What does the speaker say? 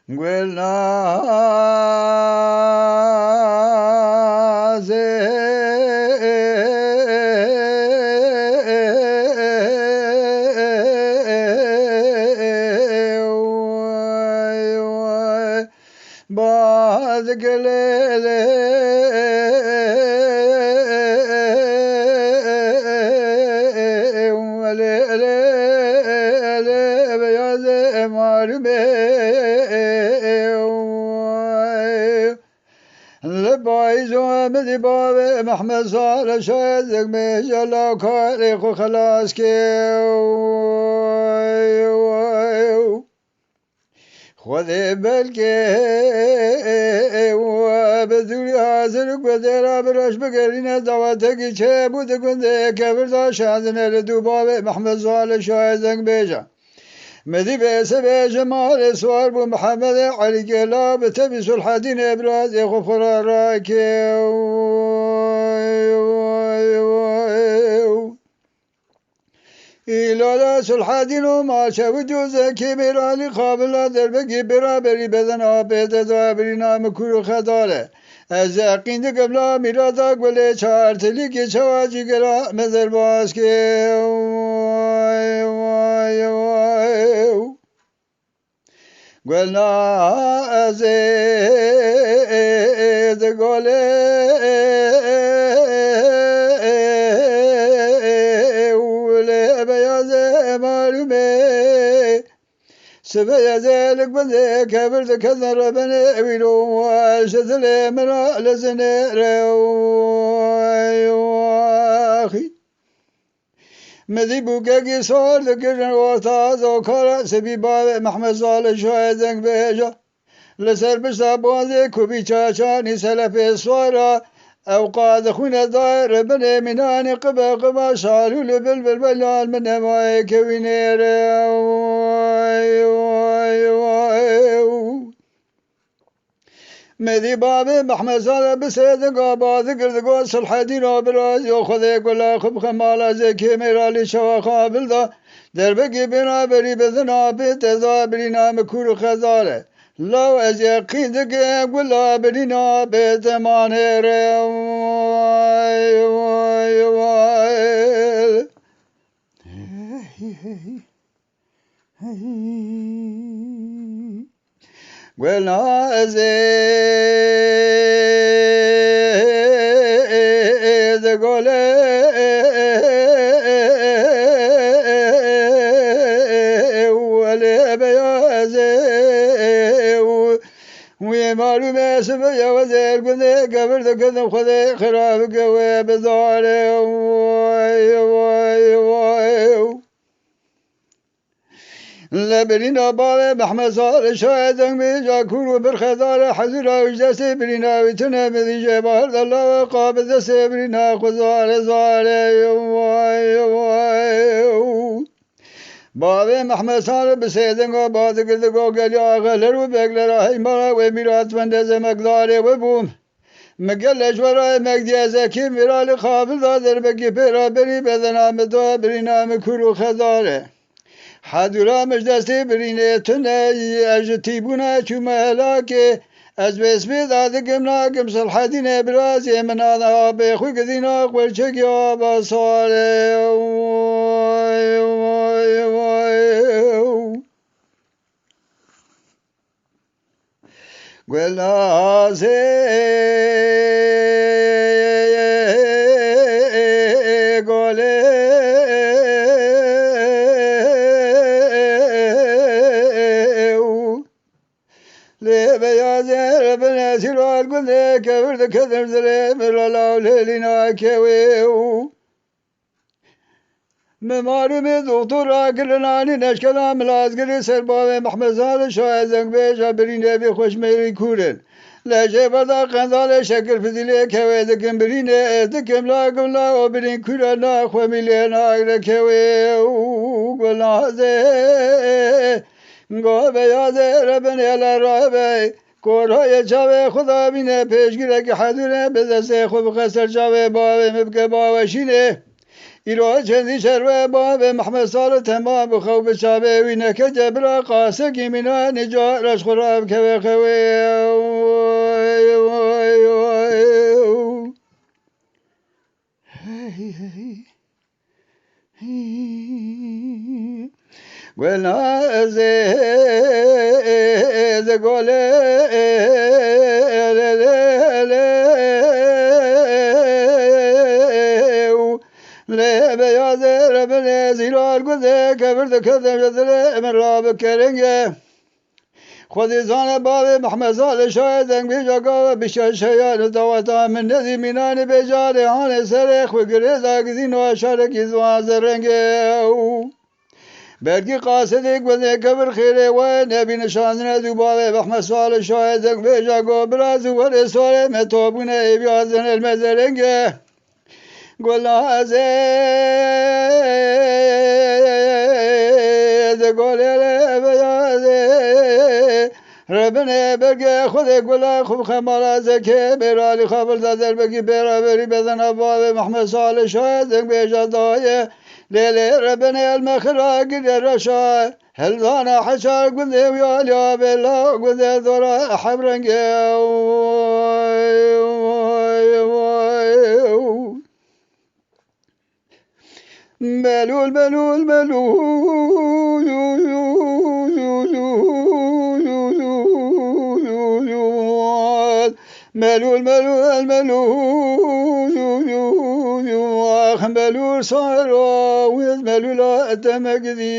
گل نازه باز گلله بیاز مارمه لبای زومدی باب محمد صالح شاید زگمه جلا کاری خو خلاص که خود بلکه و بدوری حاضر گذرا براش بگرین دواتگی چه بود گنده کبر داشتن لدو باب محمد صالح شاید زنگ بیجا مدی بیسه بیجه مال سوار بو محمد علی گلا بتبی صلح دین ابراز خفر را که ایلالا صلح دین و ماشه و جوزه که میرالی قابل در بگی برابری بدن آبیده دابری نام کرو خداره از یقین قبلا میرادا گله چارتلی که چواجی گرا مزر باز که گلنا از گله وله بیاز معلومه سبیاز لک بنده کبرد کذن ربنه ویلو واشتل مرا لزنه رواخی مدی بوگی سال دکرن وارتاز و کار سبی باب محمد صالح شاید زنگ بیجا لسر بشتا بازی کبی چاچانی سلف سوارا اوقات خونه دایر بنه منان قبا شالو لبل بالبلال من همای کوینه مدی باب محمد صالح بسید قاباز گردگو صلح دین و براز یو خده گلا خب خمالا زکی میرالی شوا قابل دا در بگی بنا بری بزنا بیت زابری نام کور خزاره لو از یقین دگه گلا بری نا بیت مانه گلنا از گله ولی بیازه وی معلومه سبیه و زیر گنده گبرده کدم خود خراب گوه بزاره لبرينا بابا محمد صالح شاهد بيجا كورو بالخضار حزر وجد سبرينا وتنا مذي جبار الله وقابض سبرينا خزار زار بابا محمد صالح بسيدن بعد قد قال غلر وبقلر هاي مرا وميرات من مقدار وبوم مقلج وراء مقدي زكي ميرال قابل دادر بقي برابري بدنا مدوا برينا مكورو خضاره حدورا مجدستی برینه تنه اجتی بونه چومه هلاکه از بسمی داده گمنا گم صلح دینه برازی من آنها به خوی گذینا قولچگی آبا ساله گلازه گله بيازر بنا سيرال قلنا كبرد كذر زري مرالا ليلنا كويو ممارمي دكتور كلناني نشكلا ملازقري سرباوي محمد صالح شاهد زنگ بيجا برينه بي خوش ميري كورن لجه بدا قندال شكل فديلي كوي دكم برينه دكم لا قملا وبرين كورنا خوميلينا كويو قلنا زي گو بیاد ربن الرابع کورهای جاوه خدا بینه پیشگیره که حدونه به دست خوب خسر جاوه باوه مبکه باوشینه إلى جندي شروي باب محمد صار تمام بخوف شابي وينك جبر قاسك من نجار أشخراب كوي خوي قلنا زيد قولي لا بياض ربنا زيرار قذا كبرت كذا جذر من راب كرنجة خذ زان باب محمد صالح شاهد بيجا بشاشيان دواتا من نذي منان بجار عن سرخ وقريزا قذين وشارك يزوان زرنجة بلكي قاصدك وذي كبر خيري ونبي نشاننا ذبابي محمد صالح شاهد بيجا براز ورسول متوبنا يبيازن المزرنجة قلنا زيد قولي لبيازي ربنا بقى خذ قولا خب خمالا زكي برالي خابر دادر بقي برابري بذن أبواب محمد صالح شاهد بيجا ضايا ليلي ربنا المخراق الرشا هل ظانا حشا قذي ويالي بالله قذي ذرا حبرنجي ملول ملول ملول ملول ملول ملول ملول صار ويز ملول أتمك ذي